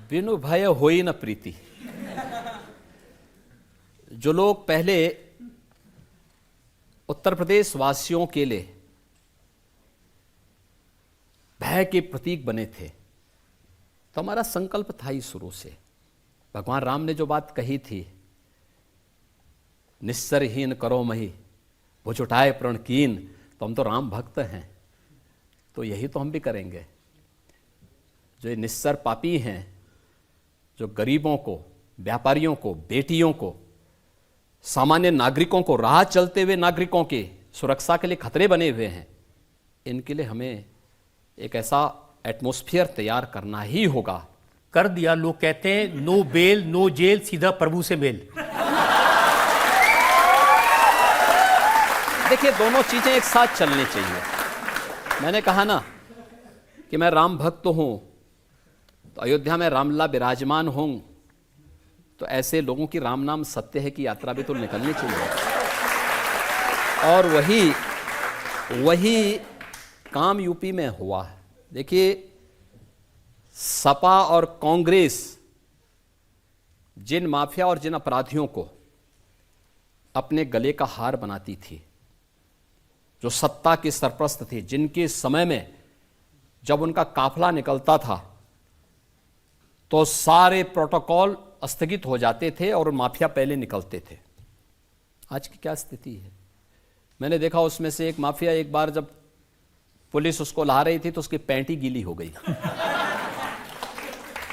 बिनु भय होई न प्रीति। जो लोग पहले उत्तर प्रदेश वासियों के लिए भय के प्रतीक बने थे, तो हमारा संकल्प था ही शुरू से। भगवान राम ने जो बात कही थी, निस्सरहीन करो मही भुज उठाए प्रण कीन, तो हम तो राम भक्त हैं, तो यही तो हम भी करेंगे। जो ये निस्सर पापी हैं, जो गरीबों को, व्यापारियों को, बेटियों को, सामान्य नागरिकों को, राह चलते हुए नागरिकों की सुरक्षा के लिए खतरे बने हुए हैं, इनके लिए हमें एक ऐसा एटमॉस्फेयर तैयार करना ही होगा। कर दिया। लोग कहते हैं नो बेल नो जेल, सीधा प्रभु से मेल। देखिए, दोनों चीजें एक साथ चलनी चाहिए। मैंने कहा ना कि मैं राम भक्त हूं, तो अयोध्या में रामलला विराजमान हों, तो ऐसे लोगों की राम नाम सत्य है की यात्रा भी तो निकलनी चाहिए। और वही काम यूपी में हुआ है। देखिए, सपा और कांग्रेस जिन माफिया और जिन अपराधियों को अपने गले का हार बनाती थी, जो सत्ता के सरप्रस्त थे, जिनके समय में जब उनका काफिला निकलता था तो सारे प्रोटोकॉल स्थगित हो जाते थे और माफिया पहले निकलते थे। आज की क्या स्थिति है? मैंने देखा उसमें से एक माफिया, एक बार जब पुलिस उसको ला रही थी तो उसकी पैंट ही गीली हो गई।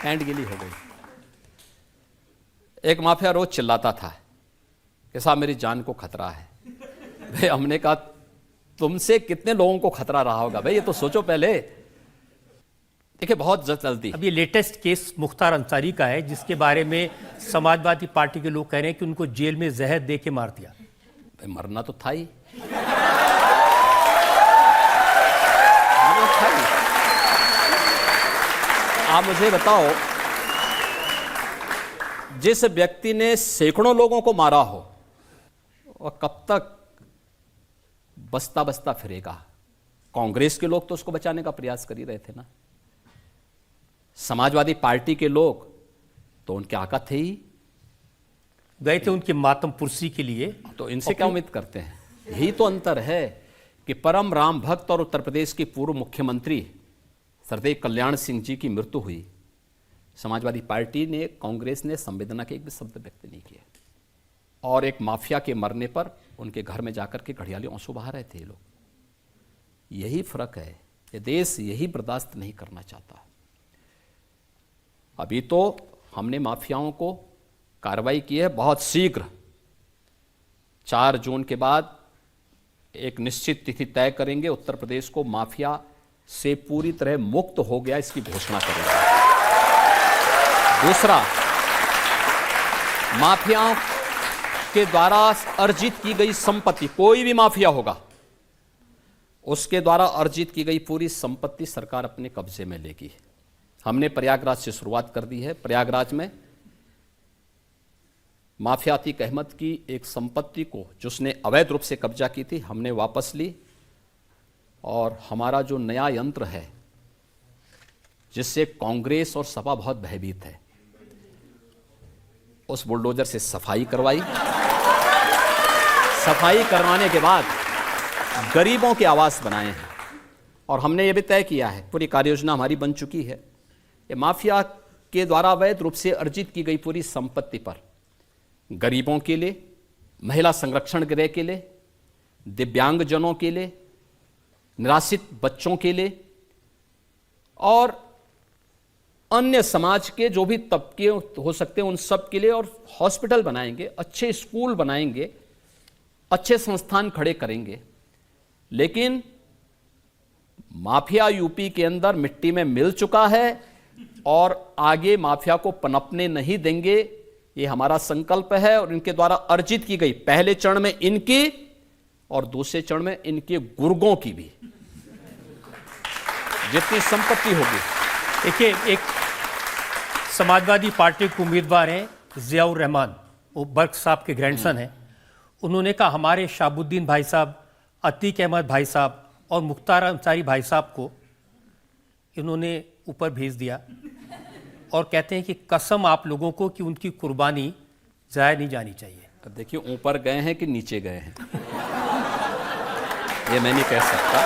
पैंट गीली हो गई। एक माफिया रोज चिल्लाता था कि साहब मेरी जान को खतरा है। भाई, हमने कहा तुमसे कितने लोगों को खतरा रहा होगा भाई, ये तो सोचो पहले। देखिए, बहुत जल्दी अब ये लेटेस्ट केस मुख्तार अंसारी का है, जिसके बारे में समाजवादी पार्टी के लोग कह रहे हैं कि उनको जेल में जहर दे के मार दिया। भाई, मरना तो था ही। आप मुझे बताओ, जिस व्यक्ति ने सैकड़ों लोगों को मारा हो, और कब तक बसता बसता फिरेगा? कांग्रेस के लोग तो उसको बचाने का प्रयास कर ही रहे थे ना। समाजवादी पार्टी के लोग तो उनके आका थे ही, गए थे उनके मातम पुरसी के लिए। तो इनसे क्या उम्मीद करते हैं? यही तो अंतर है कि परम राम भक्त और उत्तर प्रदेश के पूर्व मुख्यमंत्री सरदेव कल्याण सिंह जी की मृत्यु हुई, समाजवादी पार्टी ने, कांग्रेस ने संवेदना के एक भी शब्द व्यक्त नहीं किए, और एक माफिया के मरने पर उनके घर में जाकर के घड़ियाली आंसू बहा रहे थे ये लोग। यही फर्क है। ये देश यही बर्दाश्त नहीं करना चाहता। अभी तो हमने माफियाओं को कार्रवाई की है। बहुत शीघ्र 4 जून के बाद एक निश्चित तिथि तय करेंगे, उत्तर प्रदेश को माफिया से पूरी तरह मुक्त हो गया इसकी घोषणा करेंगे। दूसरा, माफियाओं के द्वारा अर्जित की गई संपत्ति, कोई भी माफिया होगा उसके द्वारा अर्जित की गई पूरी संपत्ति सरकार अपने कब्जे में लेगी। हमने प्रयागराज से शुरुआत कर दी है। प्रयागराज में माफिया अतीक अहमद की एक संपत्ति को, जिसने अवैध रूप से कब्जा की थी, हमने वापस ली, और हमारा जो नया यंत्र है जिससे कांग्रेस और सपा बहुत भयभीत है, उस बुलडोजर से सफाई करवाई। सफाई करवाने के बाद गरीबों के आवास बनाए हैं, और हमने ये भी तय किया है, पूरी कार्ययोजना हमारी बन चुकी है, ये माफिया के द्वारा अवैध रूप से अर्जित की गई पूरी संपत्ति पर गरीबों के लिए, महिला संरक्षण गृह के लिए, दिव्यांगजनों के लिए, निराश्रित बच्चों के लिए, और अन्य समाज के जो भी तबके हो सकते हैं उन सब के लिए, और हॉस्पिटल बनाएंगे, अच्छे स्कूल बनाएंगे, अच्छे संस्थान खड़े करेंगे। लेकिन माफिया यूपी के अंदर मिट्टी में मिल चुका है, और आगे माफिया को पनपने नहीं देंगे, ये हमारा संकल्प है। और इनके द्वारा अर्जित की गई, पहले चरण में इनकी और दूसरे चरण में इनके गुर्गों की भी जितनी संपत्ति होगी। देखिए, एक समाजवादी पार्टी के उम्मीदवार हैं जियाउर रहमान, वो बर्क साहब के ग्रैंडसन हैं। उन्होंने कहा हमारे शाहबुद्दीन भाई साहब, अतीक अहमद भाई साहब और मुख्तार अंसारी भाई साहब को इन्होंने ऊपर भेज दिया और कहते हैं कि कसम आप लोगों को कि उनकी कुर्बानी जाया नहीं जानी चाहिए। अब देखिए ऊपर गए हैं कि नीचे गए हैं ये मैं नहीं कह सकता,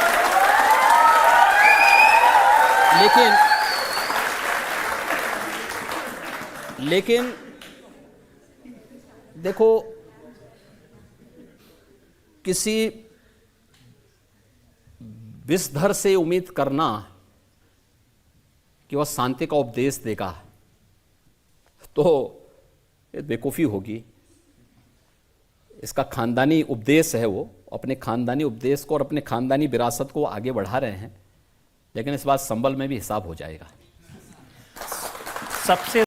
लेकिन देखो किसी विषधर से उम्मीद करना कि वह शांति का उपदेश देगा तो ये बेवकूफ़ी होगी। इसका खानदानी उपदेश है, वो अपने खानदानी उपदेश को और अपने खानदानी विरासत को आगे बढ़ा रहे हैं, लेकिन इस बात संबल में भी हिसाब हो जाएगा। सबसे